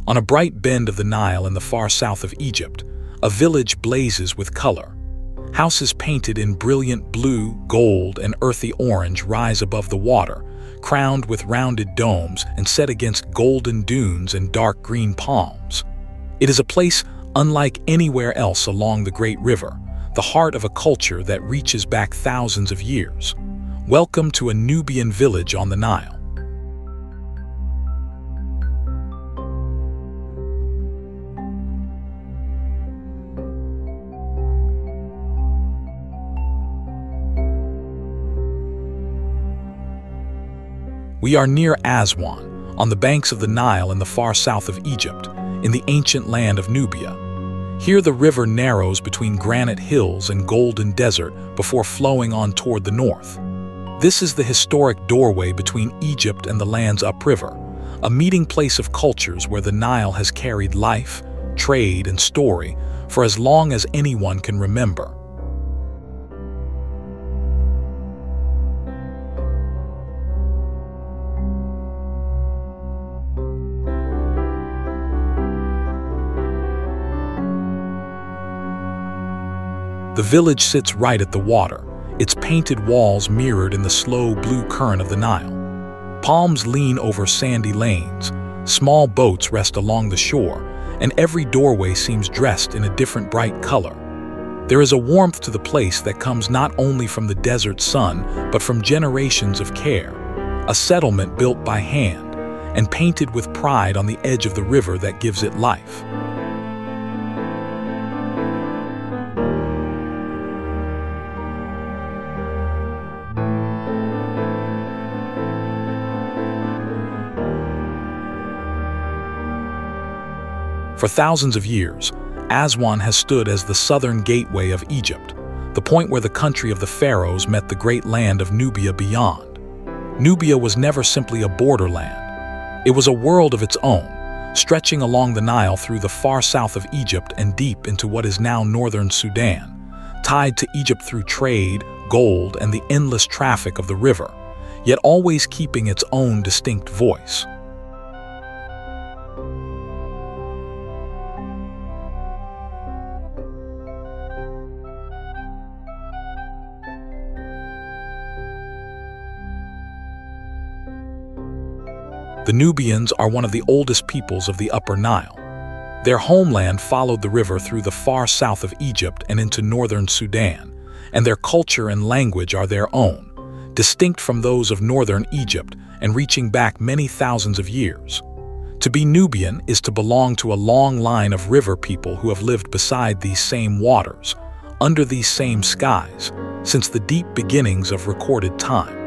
On a bright bend of the Nile in the far south of Egypt, a village blazes with color. Houses painted in brilliant blue, gold, and earthy orange rise above the water, crowned with rounded domes and set against golden dunes and dark green palms. It is a place unlike anywhere else along the great river, the heart of a culture that reaches back thousands of years. Welcome to a Nubian village on the Nile. We are near Aswan, on the banks of the Nile in the far south of Egypt, in the ancient land of Nubia. Here the river narrows between granite hills and golden desert before flowing on toward the north. This is the historic doorway between Egypt and the land's upriver, a meeting place of cultures where the Nile has carried life, trade, and story for as long as anyone can remember. The village sits right at the water, its painted walls mirrored in the slow blue current of the Nile. Palms lean over sandy lanes, small boats rest along the shore, and every doorway seems dressed in a different bright color. There is a warmth to the place that comes not only from the desert sun, but from generations of care. A settlement built by hand, and painted with pride on the edge of the river that gives it life. For thousands of years, Aswan has stood as the southern gateway of Egypt, the point where the country of the pharaohs met the great land of Nubia beyond. Nubia was never simply a borderland. It was a world of its own, stretching along the Nile through the far south of Egypt and deep into what is now northern Sudan, tied to Egypt through trade, gold, and the endless traffic of the river, yet always keeping its own distinct voice. The Nubians are one of the oldest peoples of the Upper Nile. Their homeland followed the river through the far south of Egypt and into northern Sudan, and their culture and language are their own, distinct from those of northern Egypt and reaching back many thousands of years. To be Nubian is to belong to a long line of river people who have lived beside these same waters, under these same skies, since the deep beginnings of recorded time.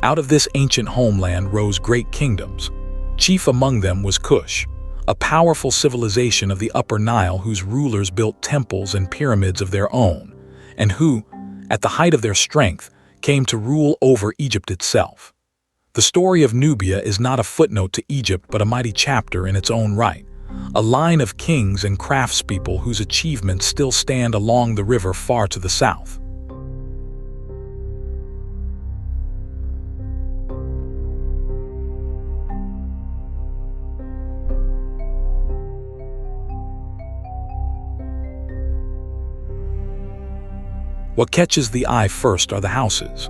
Out of this ancient homeland rose great kingdoms. Chief among them was Kush, a powerful civilization of the Upper Nile whose rulers built temples and pyramids of their own, and who, at the height of their strength, came to rule over Egypt itself. The story of Nubia is not a footnote to Egypt but a mighty chapter in its own right, a line of kings and craftspeople whose achievements still stand along the river far to the south. What catches the eye first are the houses.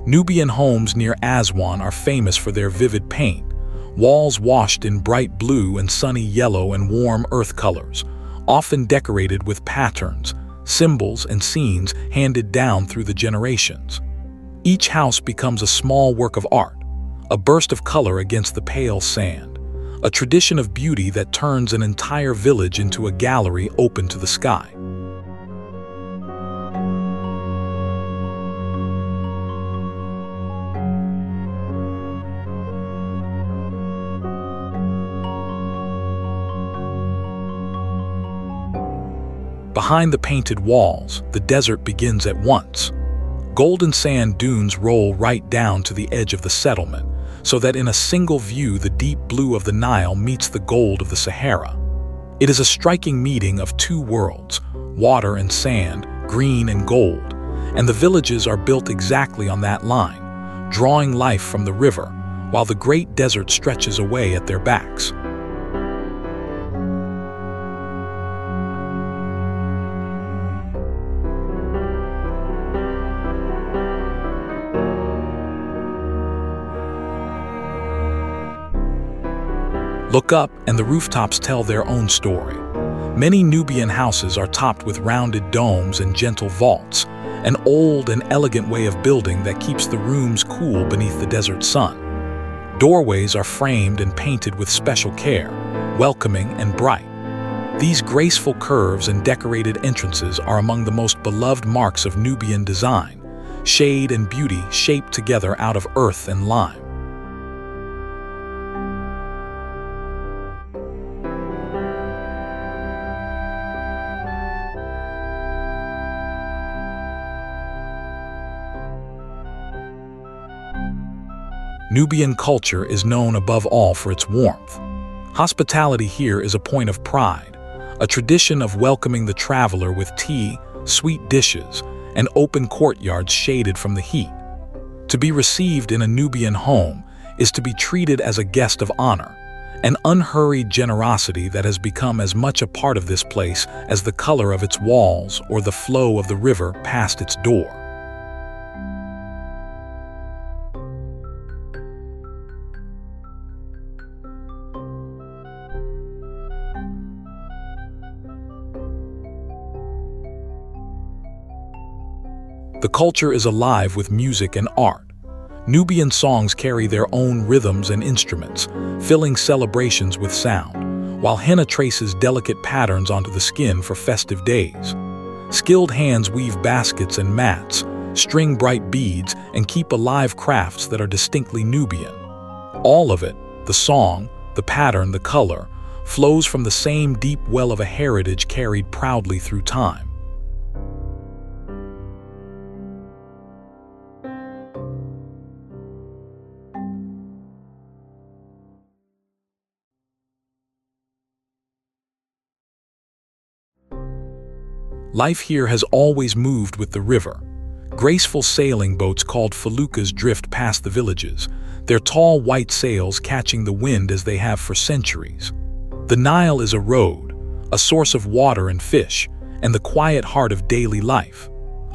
Nubian homes near Aswan are famous for their vivid paint, walls washed in bright blue and sunny yellow and warm earth colors, often decorated with patterns, symbols, and scenes handed down through the generations. Each house becomes a small work of art, a burst of color against the pale sand, a tradition of beauty that turns an entire village into a gallery open to the sky. Behind the painted walls, the desert begins at once. Golden sand dunes roll right down to the edge of the settlement, so that in a single view the deep blue of the Nile meets the gold of the Sahara. It is a striking meeting of two worlds, water and sand, green and gold, and the villages are built exactly on that line, drawing life from the river, while the great desert stretches away at their backs. Look up, and the rooftops tell their own story. Many Nubian houses are topped with rounded domes and gentle vaults, an old and elegant way of building that keeps the rooms cool beneath the desert sun. Doorways are framed and painted with special care, welcoming and bright. These graceful curves and decorated entrances are among the most beloved marks of Nubian design, shade and beauty shaped together out of earth and lime. Nubian culture is known above all for its warmth. Hospitality here is a point of pride, a tradition of welcoming the traveler with tea, sweet dishes, and open courtyards shaded from the heat. To be received in a Nubian home is to be treated as a guest of honor, an unhurried generosity that has become as much a part of this place as the color of its walls or the flow of the river past its door. The culture is alive with music and art. Nubian songs carry their own rhythms and instruments, filling celebrations with sound, while henna traces delicate patterns onto the skin for festive days. Skilled hands weave baskets and mats, string bright beads, and keep alive crafts that are distinctly Nubian. All of it, the song, the pattern, the color, flows from the same deep well of a heritage carried proudly through time. Life here has always moved with the river. Graceful sailing boats called feluccas drift past the villages, their tall white sails catching the wind as they have for centuries. The Nile is a road, a source of water and fish, and the quiet heart of daily life.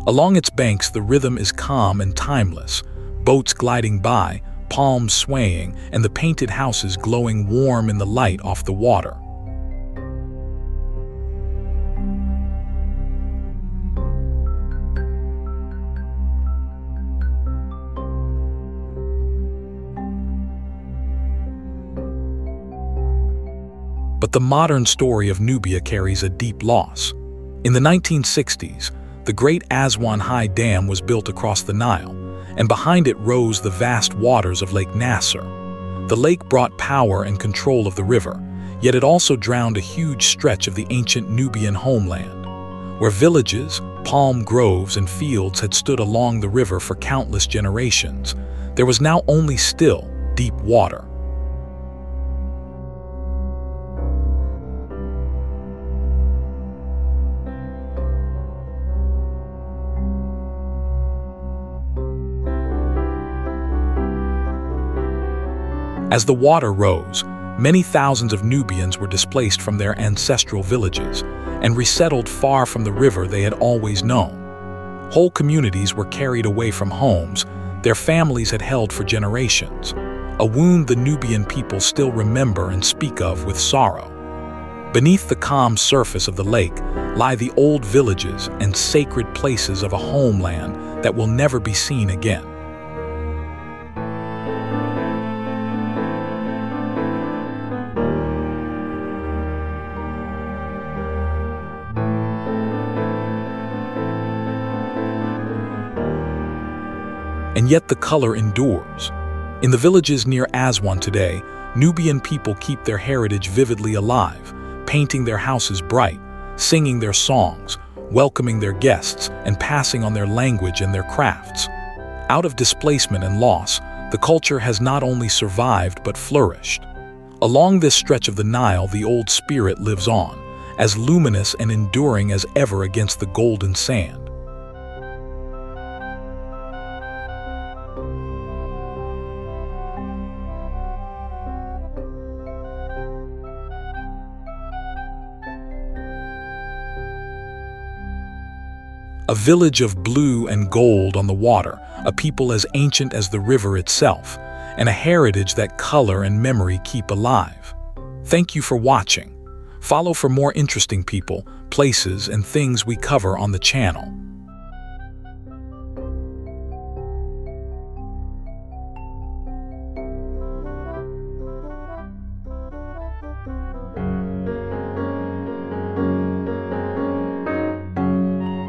Along its banks, the rhythm is calm and timeless, boats gliding by, palms swaying, and the painted houses glowing warm in the light off the water. But the modern story of Nubia carries a deep loss. In the 1960s, the Great Aswan High Dam was built across the Nile, and behind it rose the vast waters of Lake Nasser. The lake brought power and control of the river, yet it also drowned a huge stretch of the ancient Nubian homeland, where villages, palm groves, and fields had stood along the river for countless generations. There was now only still, deep water. As the water rose, many thousands of Nubians were displaced from their ancestral villages and resettled far from the river they had always known. Whole communities were carried away from homes their families had held for generations, a wound the Nubian people still remember and speak of with sorrow. Beneath the calm surface of the lake lie the old villages and sacred places of a homeland that will never be seen again. And yet the color endures. In the villages near Aswan today, Nubian people keep their heritage vividly alive, painting their houses bright, singing their songs, welcoming their guests, and passing on their language and their crafts. Out of displacement and loss, the culture has not only survived but flourished. Along this stretch of the Nile, the old spirit lives on, as luminous and enduring as ever against the golden sand. A village of blue and gold on the water, a people as ancient as the river itself, and a heritage that color and memory keep alive. Thank you for watching. Follow for more interesting people, places, and things we cover on the channel.